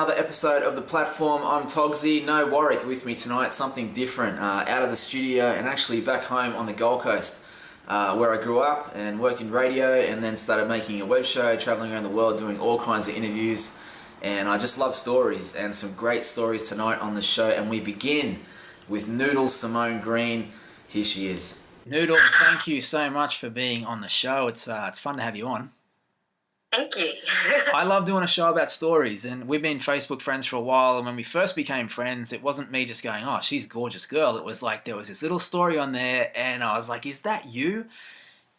another episode of The Platform. I'm Togsy, no Warwick with me tonight, something different, out of the studio and actually back home on the Gold Coast, where I grew up and worked in radio and then started making a web show, travelling around the world doing all kinds of interviews, and I just love stories and some great stories tonight on the show, and we begin with Noodle Simone Green. Here she is. Noodle, thank you so much for being on the show. It's fun to have you on. Thank you. I love doing a show about stories, and we've been Facebook friends for a while, and when we first became friends, it wasn't me just going, oh, she's a gorgeous girl. It was like there was this little story on there, and I was like, is that you?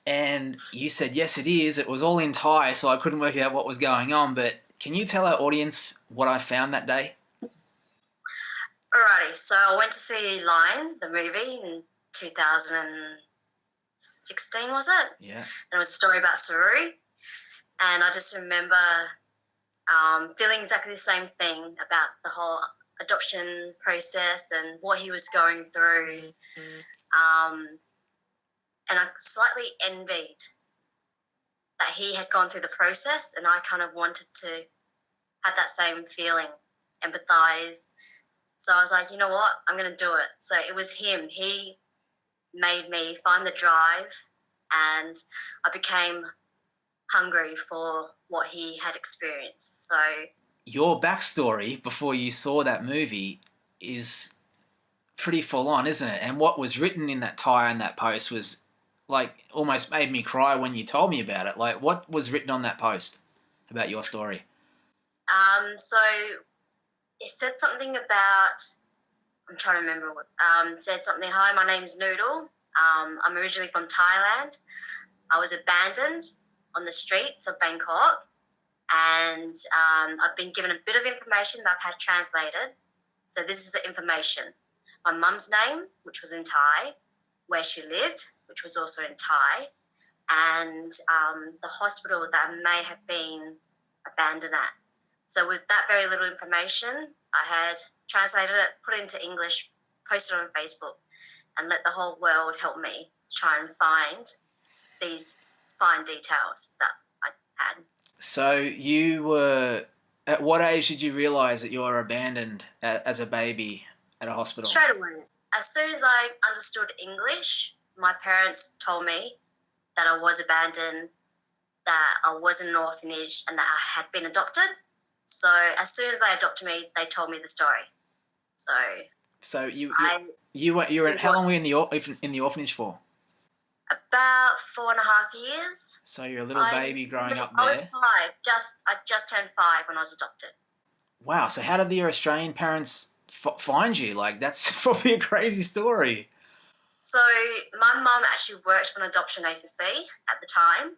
And you said, yes, it is. It was all in Thai, so I couldn't work out what was going on, but can you tell our audience what I found that day? Alrighty, so I went to see Lion, the movie, in 2016, was it? Yeah. And it was a story about Saru. And I just remember feeling exactly the same thing about the whole adoption process and what he was going through. And I slightly envied that he had gone through the process, and I kind of wanted to have that same feeling, empathise. So I was like, you know what, I'm going to do it. So it was him. He made me find the drive, and I became hungry for what he had experienced. So your backstory before you saw that movie is pretty full on, isn't it? And what was written in that Thai and that post was like almost made me cry when you told me about it. Like, what was written on that post about your story? So it said something about, I'm trying to remember what, said something, hi, my name's Noodle. I'm originally from Thailand. I was abandoned on the streets of Bangkok, and I've been given a bit of information that I've had translated. So this is the information. My mum's name, which was in Thai, where she lived, which was also in Thai, and the hospital that I may have been abandoned at. So with that very little information, I had translated it, put it into English, posted it on Facebook, and let the whole world help me try and find these fine details that I had. So you were, at what age did you realise that you were abandoned as a baby at a hospital? Straight away. As soon as I understood English, my parents told me that I was abandoned, that I was in an orphanage, and that I had been adopted. So as soon as they adopted me, they told me the story. So how long were you in the orphanage for? About 4.5 years. So you're a little baby growing up I was there. 5. I just turned 5 when I was adopted. Wow. So how did your Australian parents find you? Like, that's probably a crazy story. So my mum actually worked for an adoption agency at the time,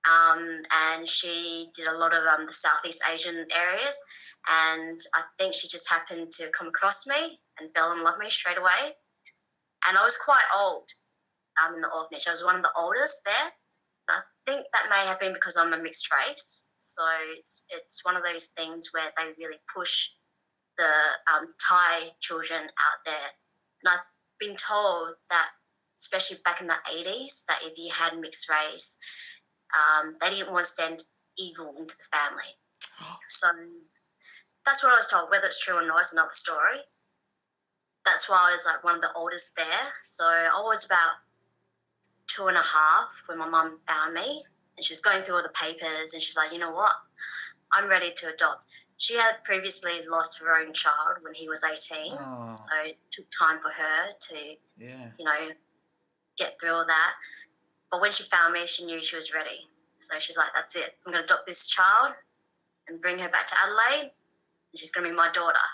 and she did a lot of the Southeast Asian areas, and I think she just happened to come across me and fell in love with me straight away. And I was quite old in the orphanage. I was one of the oldest there. And I think that may have been because I'm a mixed race. So it's one of those things where they really push the Thai children out there. And I've been told that, especially back in the 80s, that if you had mixed race, they didn't want to send evil into the family. So that's what I was told. Whether it's true or not is another story. That's why I was like one of the oldest there. So I was about 2.5 when my mum found me, and she was going through all the papers, and she's like, you know what, I'm ready to adopt. She had previously lost her own child when he was 18, so it took time for her to, get through all that. But when she found me, she knew she was ready. So she's like, that's it. I'm going to adopt this child and bring her back to Adelaide, and she's going to be my daughter.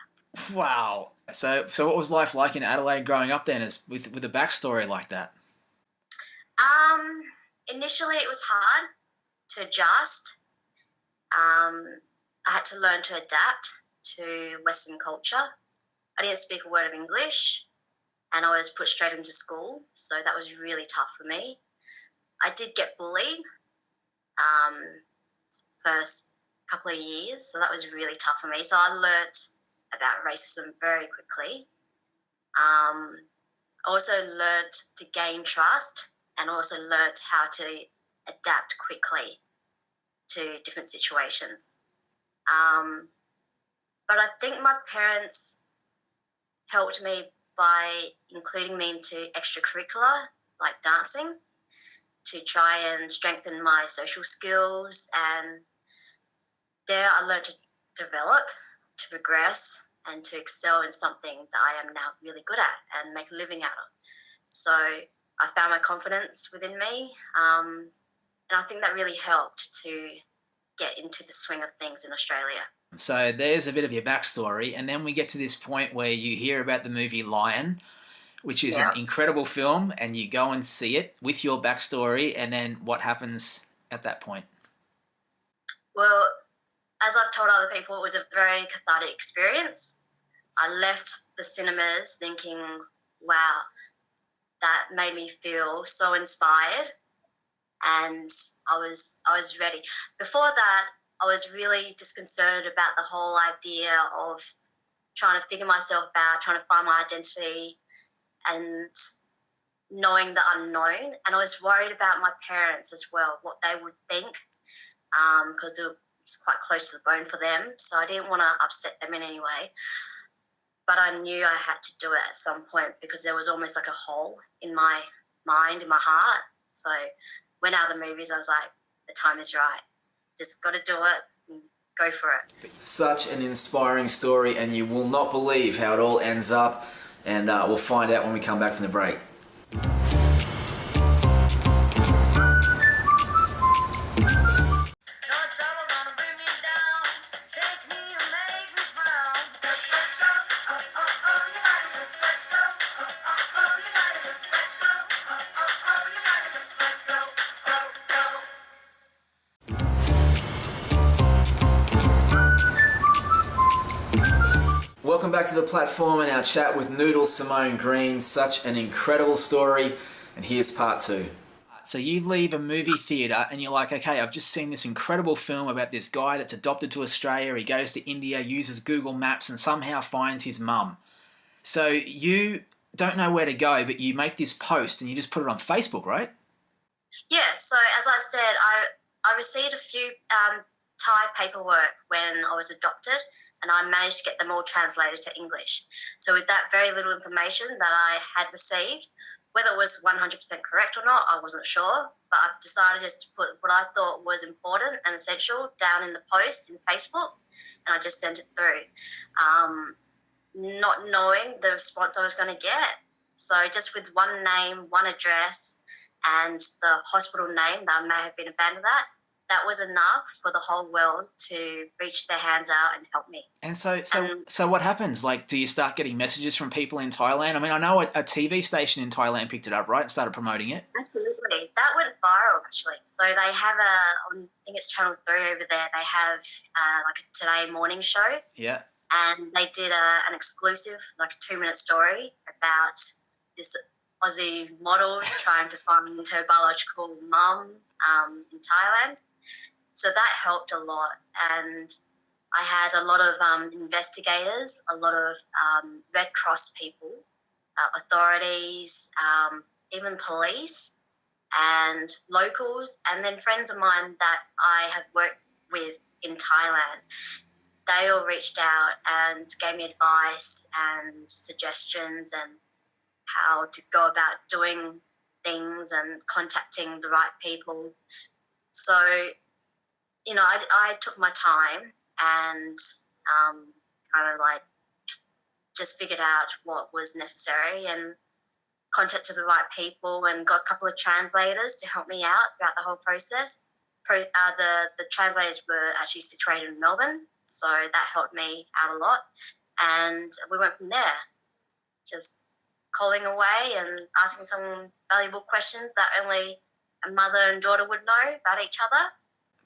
Wow. So what was life like in Adelaide growing up then, with a backstory like that? Initially it was hard to adjust. I had to learn to adapt to Western culture. I didn't speak a word of English, and I was put straight into school, so that was really tough for me. I did get bullied first couple of years, so that was really tough for me. So I learnt about racism very quickly. I also learnt to gain trust, and also learnt how to adapt quickly to different situations. But I think my parents helped me by including me into extracurricular, like dancing, to try and strengthen my social skills. And there I learned to develop, to progress, and to excel in something that I am now really good at and make a living out of. So I found my confidence within me, and I think that really helped to get into the swing of things in Australia. So there's a bit of your backstory, and then we get to this point where you hear about the movie Lion, which is an incredible film, and you go and see it with your backstory, and then what happens at that point? Well, as I've told other people, it was a very cathartic experience. I left the cinemas thinking, wow, that made me feel so inspired, and I was ready. Before that, I was really disconcerted about the whole idea of trying to figure myself out, trying to find my identity and knowing the unknown. And I was worried about my parents as well, what they would think, because it was quite close to the bone for them. So I didn't want to upset them in any way. But I knew I had to do it at some point because there was almost like a hole in my mind, in my heart. So when out of the movies, I was like, the time is right. Just got to do it and go for it. Such an inspiring story, and you will not believe how it all ends up, and we'll find out when we come back from the break. Welcome back to the platform and our chat with Noodle Simone Green. Such an incredible story, and here's part two. So you leave a movie theatre and you're like, okay, I've just seen this incredible film about this guy that's adopted to Australia. He goes to India, uses Google Maps, and somehow finds his mum. So you don't know where to go, but you make this post and you just put it on Facebook, right? Yeah, so as I said, I received a few Thai paperwork when I was adopted, and I managed to get them all translated to English. So with that very little information that I had received, whether it was 100% correct or not, I wasn't sure, but I decided just to put what I thought was important and essential down in the post in Facebook, and I just sent it through, not knowing the response I was going to get. So just with one name, one address, and the hospital name that I may have been abandoned at, that was enough for the whole world to reach their hands out and help me. And so what happens? Like, do you start getting messages from people in Thailand? I mean, I know a TV station in Thailand picked it up, right, and started promoting it. Absolutely. That went viral, actually. So they have I think it's Channel 3 over there, they have like a Today morning show. Yeah. And they did an exclusive, like a 2-minute story about this Aussie model trying to find her biological mum in Thailand. So that helped a lot, and I had a lot of investigators, a lot of Red Cross people, authorities, even police and locals, and then friends of mine that I have worked with in Thailand. They all reached out and gave me advice and suggestions and how to go about doing things and contacting the right people. So, you know, I took my time and kind of like just figured out what was necessary and contacted the right people and got a couple of translators to help me out throughout the whole process. The translators were actually situated in Melbourne, so that helped me out a lot. And we went from there, just calling away and asking some valuable questions that only a mother and daughter would know about each other.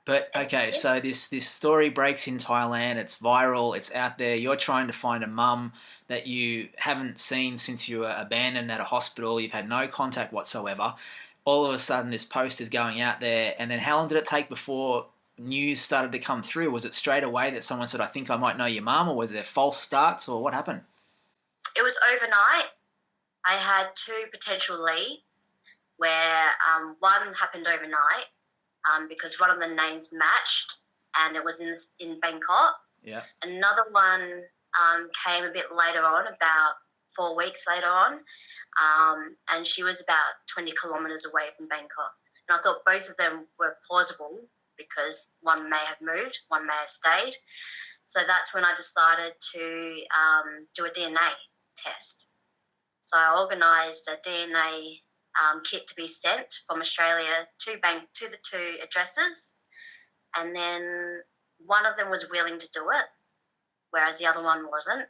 But, okay, so this story breaks in Thailand, it's viral, it's out there, you're trying to find a mum that you haven't seen since you were abandoned at a hospital, you've had no contact whatsoever. All of a sudden this post is going out there, and then how long did it take before news started to come through? Was it straight away that someone said, I think I might know your mum, or was there false starts, or what happened? It was overnight. I had 2 potential leads where one happened overnight because one of the names matched and it was in Bangkok. Yeah. Another one came a bit later on, about 4 weeks later on, and she was about 20 kilometres away from Bangkok. And I thought both of them were plausible because one may have moved, one may have stayed. So that's when I decided to do a DNA test. So I organised a DNA kit to be sent from Australia to the two addresses, and then one of them was willing to do it, whereas the other one wasn't.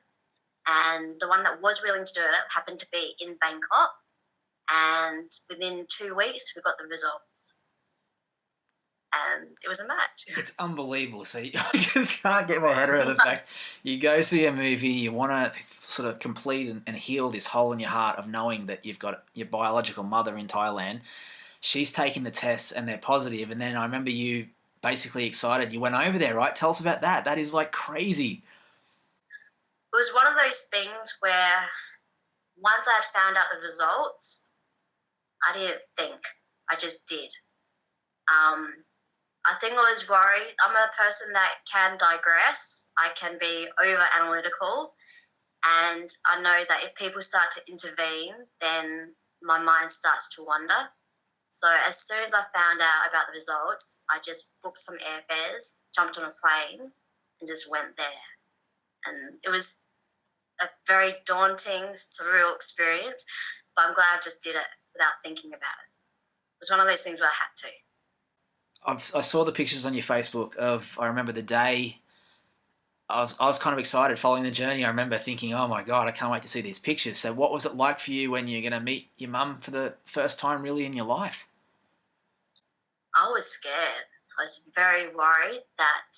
And the one that was willing to do it happened to be in Bangkok, and within 2 weeks we got the results. And it was a match. It's unbelievable. So I just can't get my head around the fact you go see a movie, you want to sort of complete and heal this hole in your heart of knowing that you've got your biological mother in Thailand. She's taking the tests and they're positive. And then I remember you basically excited. You went over there, right? Tell us about that. That is like crazy. It was one of those things where once I had found out the results, I didn't think. I just did. I think I was worried. I'm a person that can digress. I can be over-analytical. And I know that if people start to intervene, then my mind starts to wander. So as soon as I found out about the results, I just booked some airfares, jumped on a plane, and just went there. And it was a very daunting, surreal experience, but I'm glad I just did it without thinking about it. It was one of those things where I had to. I saw the pictures on your Facebook of, I remember the day, I was kind of excited following the journey. I remember thinking, oh my God, I can't wait to see these pictures. So what was it like for you when you're going to meet your mum for the first time really in your life? I was scared. I was very worried that,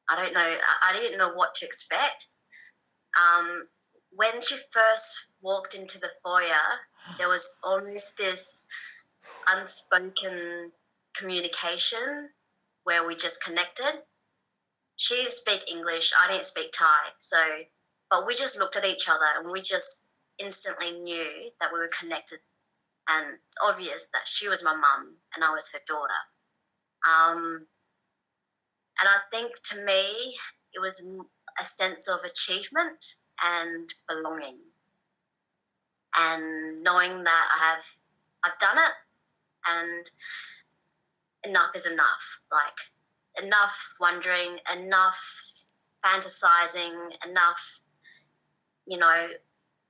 I didn't know what to expect. When she first walked into the foyer, there was almost this unspoken communication where we just connected. She didn't speak English, I didn't speak Thai, but we just looked at each other and we just instantly knew that we were connected, and it's obvious that she was my mum and I was her daughter. And I think to me it was a sense of achievement and belonging, and knowing that I've done it. And enough is enough. Like, enough wondering, enough fantasizing, enough,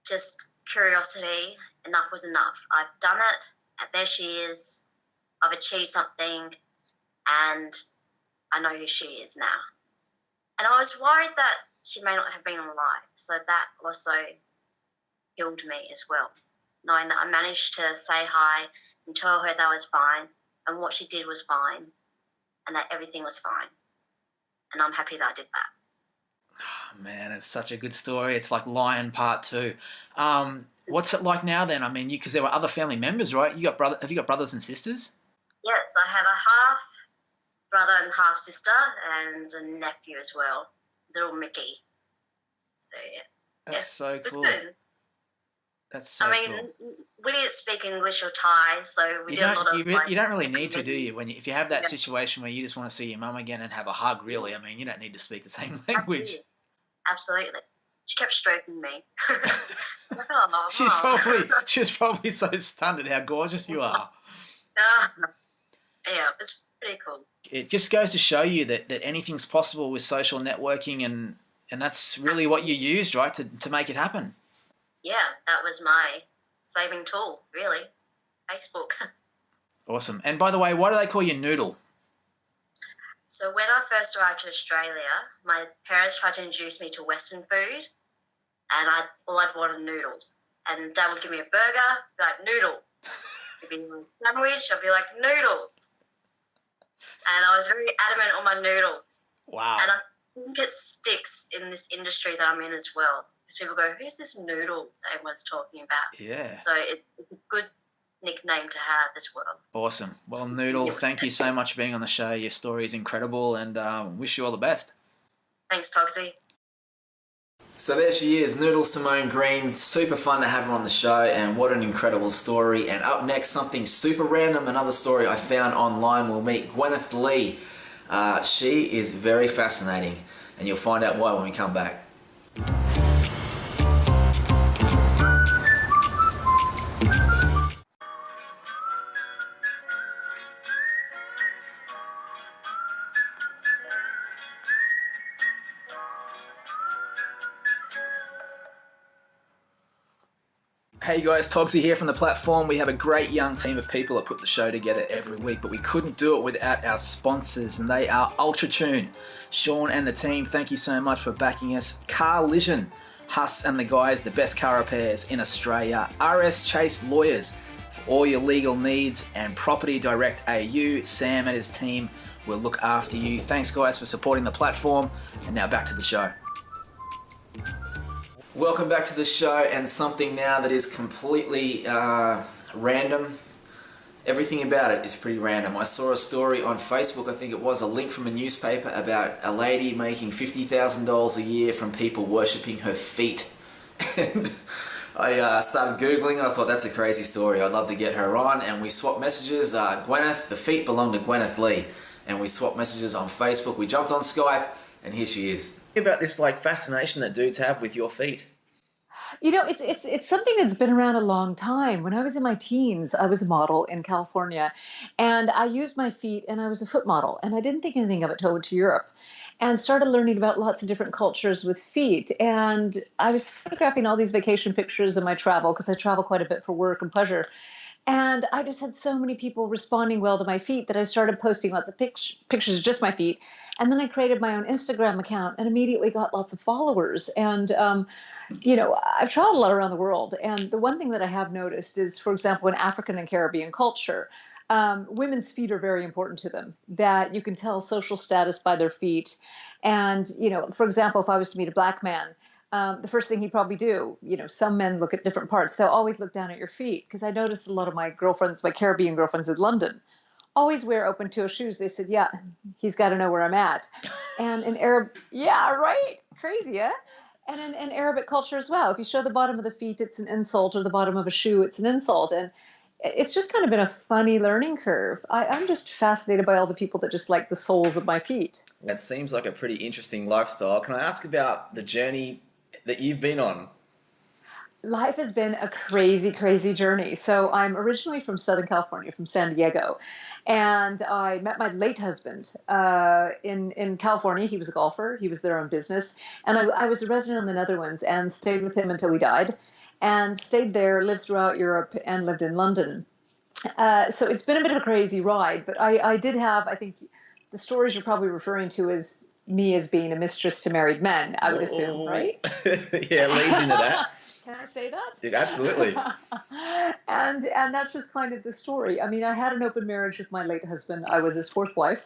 just curiosity. Enough was enough. I've done it. There she is. I've achieved something, and I know who she is now. And I was worried that she may not have been alive, so that also healed me as well, knowing that I managed to say hi and tell her that I was fine and what she did was fine and that everything was fine. And I'm happy that I did that. Oh, man, it's such a good story. It's like Lion Part 2. What's it like now then? I mean, because there were other family members, right? Have you got brothers and sisters? Yes, I have a half brother and half sister and a nephew as well, little Mickey. So, yeah. That's so cool. Good. That's so cool. We didn't speak English or Thai, so we did a lot of... You don't really need to, do you? If you have that situation where you just want to see your mum again and have a hug, really, I mean, you don't need to speak the same language. Absolutely. She kept stroking me. Like, She's probably so stunned at how gorgeous you are. Yeah, it's pretty cool. It just goes to show you that anything's possible with social networking, and that's really what you used, right, to make it happen. Yeah, that was my saving tool, really. Facebook. Awesome. And by the way, why do they call you Noodle? So when I first arrived to Australia, my parents tried to introduce me to Western food, and all I'd wanted noodles. And Dad would give me a burger, be like, noodle. It'd be a sandwich, I'd be like, noodle. And I was very adamant on my noodles. Wow. And I think it sticks in this industry that I'm in as well. Because people go, who's this noodle that everyone's talking about? Yeah. So it's a good nickname to have as well. Awesome. Well, Noodle, thank you so much for being on the show. Your story is incredible, and wish you all the best. Thanks, Togsy. So there she is, Noodle Simone Green. Super fun to have her on the show, and what an incredible story. And up next, something super random, another story I found online. We'll meet Gweneth Lee. She is very fascinating, and you'll find out why when we come back. Hey guys, Togsy here from the platform. We have a great young team of people that put the show together every week, but we couldn't do it without our sponsors, and they are UltraTune. Sean and the team, thank you so much for backing us. Carlision, Huss and the guys, the best car repairs in Australia. RS Chase Lawyers for all your legal needs, and Property Direct AU. Sam and his team will look after you. Thanks guys for supporting the platform, and now back to the show. Welcome back to the show, and something now that is completely random. Everything about it is pretty random. I saw a story on Facebook, I think it was a link from a newspaper, about a lady making $50,000 a year from people worshipping her feet. And I started Googling and I thought, that's a crazy story. I'd love to get her on, and we swapped messages. Gweneth, the feet belong to Gweneth Lee, and we swapped messages on Facebook. We jumped on Skype, and here she is. About this fascination that dudes have with your feet. You know, it's something that's been around a long time. When I was in my teens, I was a model in California, and I used my feet, and I was a foot model, and I didn't think anything of it till I went to Europe and started learning about lots of different cultures with feet. And I was photographing all these vacation pictures of my travel, because I travel quite a bit for work and pleasure. And I just had so many people responding well to my feet that I started posting lots of pictures of just my feet. And then I created my own Instagram account and immediately got lots of followers. And, you know, I've traveled a lot around the world. And the one thing that I have noticed is, for example, in African and Caribbean culture, women's feet are very important to them, that you can tell social status by their feet. And, you know, for example, if I was to meet a black man, the first thing he'd probably do, you know, some men look at different parts. They'll always look down at your feet, because I noticed a lot of my girlfriends, my Caribbean girlfriends in London, always wear open-toe shoes. They said, yeah, he's got to know where I'm at. And in Arab, yeah, right, crazy, yeah? And in Arabic culture as well, if you show the bottom of the feet, it's an insult, or the bottom of a shoe, it's an insult. And it's just kind of been a funny learning curve. I'm just fascinated by all the people that just like the soles of my feet. That seems like a pretty interesting lifestyle. Can I ask about the journey that you've been on? Life has been a crazy, crazy journey. So I'm originally from Southern California, from San Diego. And I met my late husband in California. He was a golfer. He was there on business. And I was a resident in the Netherlands and stayed with him until he died. And stayed there, lived throughout Europe, and lived in London. So it's been a bit of a crazy ride. But I did have, I think, the stories you're probably referring to is me as being a mistress to married men, I would assume, right? Yeah, leads into that. Can I say that? Yeah, absolutely. And that's just kind of the story. I mean, I had an open marriage with my late husband. I was his fourth wife.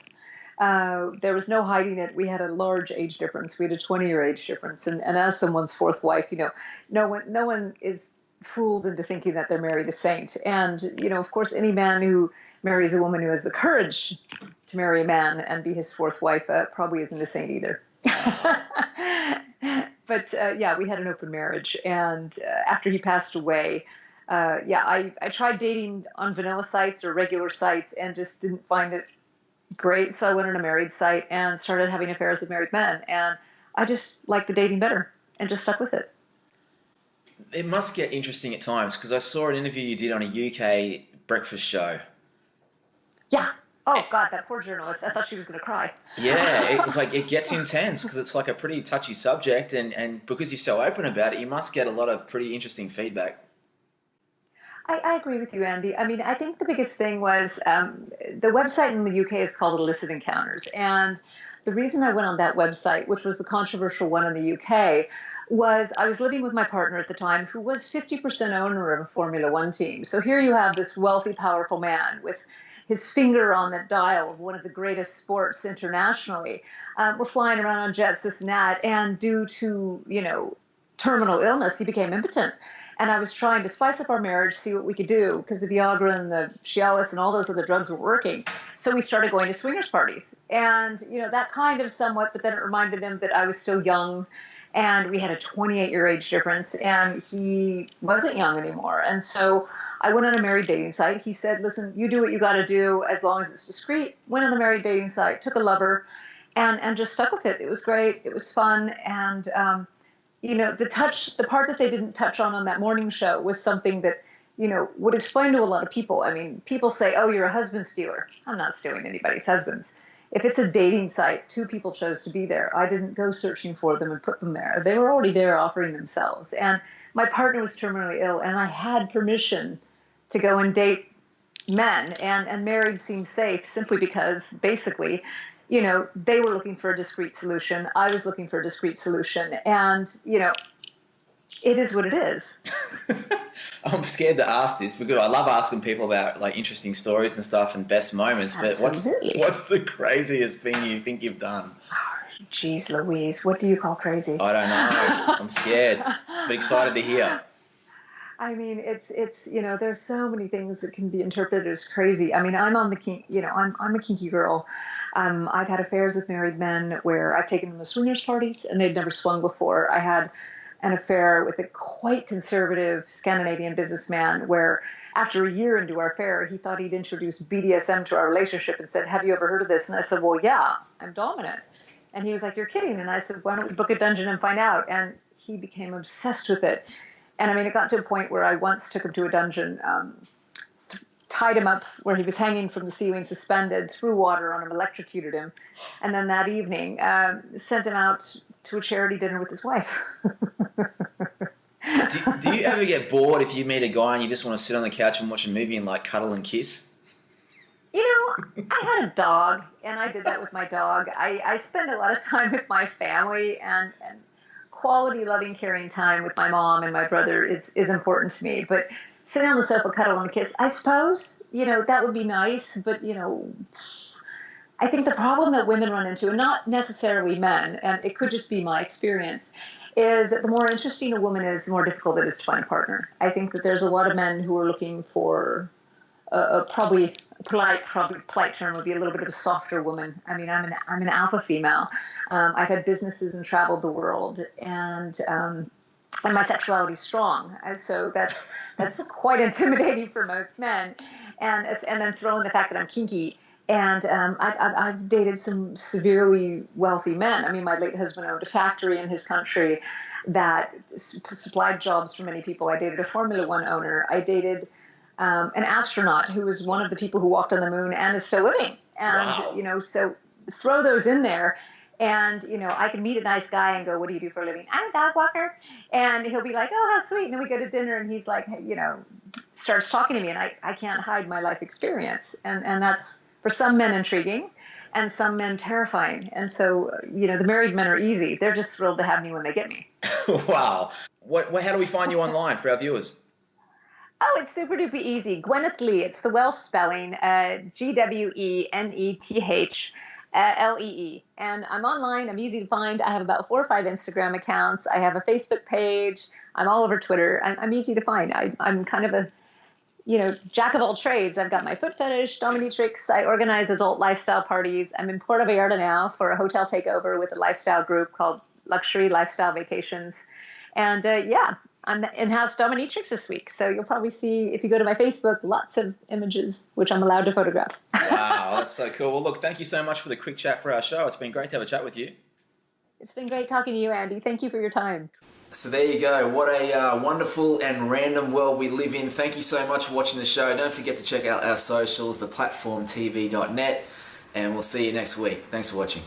There was no hiding it. We had a large age difference. We had a 20-year age difference. And as someone's fourth wife, you know, no one is fooled into thinking that they're married a saint. And, you know, of course, any man who marries a woman who has the courage to marry a man and be his fourth wife probably isn't a saint either. But yeah, we had an open marriage. And after he passed away, I tried dating on vanilla sites or regular sites and just didn't find it great. So I went on a married site and started having affairs with married men. And I just liked the dating better and just stuck with it. It must get interesting at times, because I saw an interview you did on a UK breakfast show. Yeah. Oh, God, that poor journalist. I thought she was going to cry. Yeah, it was like, it gets intense because it's like a pretty touchy subject, and because you're so open about it, you must get a lot of pretty interesting feedback. I agree with you, Andy. I mean, I think the biggest thing was the website in the UK is called Illicit Encounters. And the reason I went on that website, which was the controversial one in the UK, was I was living with my partner at the time, who was 50% owner of a Formula One team. So here you have this wealthy, powerful man with his finger on the dial of one of the greatest sports internationally. We're flying around on jets, this and that. And due to, you know, terminal illness, he became impotent. And I was trying to spice up our marriage, see what we could do, because the Viagra and the Cialis and all those other drugs were working. So we started going to swingers parties. And, you know, that kind of somewhat, but then it reminded him that I was still young. And we had a 28-year age difference, and he wasn't young anymore. And so I went on a married dating site. He said, listen, you do what you got to do as long as it's discreet. Went on the married dating site, took a lover, and just stuck with it. It was great. It was fun. And, the part that they didn't touch on that morning show was something that, would explain to a lot of people. I mean, people say, oh, you're a husband stealer. I'm not stealing anybody's husbands. If it's a dating site, two people chose to be there. I didn't go searching for them and put them there. They were already there offering themselves. And my partner was terminally ill, and I had permission to go and date men. And married seemed safe simply because basically, they were looking for a discreet solution. I was looking for a discreet solution. And, it is what it is. I'm scared to ask this because I love asking people about like interesting stories and stuff and best moments. But what's the craziest thing you think you've done? Jeez Louise, what do you call crazy? I don't know. I'm scared, but excited to hear. I mean, it's there's so many things that can be interpreted as crazy. I mean, I'm on the kink, I'm a kinky girl. I've had affairs with married men where I've taken them to swingers parties and they'd never swung before. I had an affair with a quite conservative Scandinavian businessman where after a year into our affair, he thought he'd introduce BDSM to our relationship and said, have you ever heard of this? And I said, well, yeah, I'm dominant. And he was like, you're kidding. And I said, why don't we book a dungeon and find out? And he became obsessed with it. And I mean, it got to a point where I once took him to a dungeon, tied him up where he was hanging from the ceiling suspended, threw water on him, electrocuted him. And then that evening, sent him out to a charity dinner with his wife. Do you ever get bored if you meet a guy and you just want to sit on the couch and watch a movie and like cuddle and kiss? I had a dog, and I did that with my dog. I spend a lot of time with my family, and quality, loving, caring time with my mom and my brother is important to me. But sitting on the sofa, cuddle and kiss, I suppose, that would be nice. But, I think the problem that women run into, and not necessarily men, and it could just be my experience, is that the more interesting a woman is, the more difficult it is to find a partner. I think that there's a lot of men who are looking for probably a polite term would be a little bit of a softer woman. I mean, I'm an alpha female. I've had businesses and traveled the world, and my sexuality is strong. So that's quite intimidating for most men. And then throw in the fact that I'm kinky. And I've dated some severely wealthy men. I mean, my late husband owned a factory in his country that supplied jobs for many people. I dated a Formula One owner. I dated an astronaut who was one of the people who walked on the moon and is still living. And, wow. So throw those in there. And, I can meet a nice guy and go, what do you do for a living? I'm a dog walker. And he'll be like, oh, how sweet. And then we go to dinner and he's like, starts talking to me, and I can't hide my life experience. And that's, for some men, intriguing, and some men terrifying. And so, the married men are easy. They're just thrilled to have me when they get me. Wow. How do we find you online for our viewers? Oh, it's super duper easy. Gweneth Lee. It's the Welsh spelling, Gweneth Lee. And I'm online. I'm easy to find. I have about 4 or 5 Instagram accounts. I have a Facebook page. I'm all over Twitter. I'm easy to find. I'm kind of a jack of all trades. I've got my foot fetish, dominatrix. I organize adult lifestyle parties. I'm in Puerto Vallarta now for a hotel takeover with a lifestyle group called Luxury Lifestyle Vacations. And I'm the in-house dominatrix this week. So you'll probably see, if you go to my Facebook, lots of images, which I'm allowed to photograph. Wow, that's so cool. Well, look, thank you so much for the quick chat for our show. It's been great to have a chat with you. It's been great talking to you, Andy. Thank you for your time. So there you go. What a wonderful and random world we live in. Thank you so much for watching the show. Don't forget to check out our socials, theplatformtv.net, and we'll see you next week. Thanks for watching.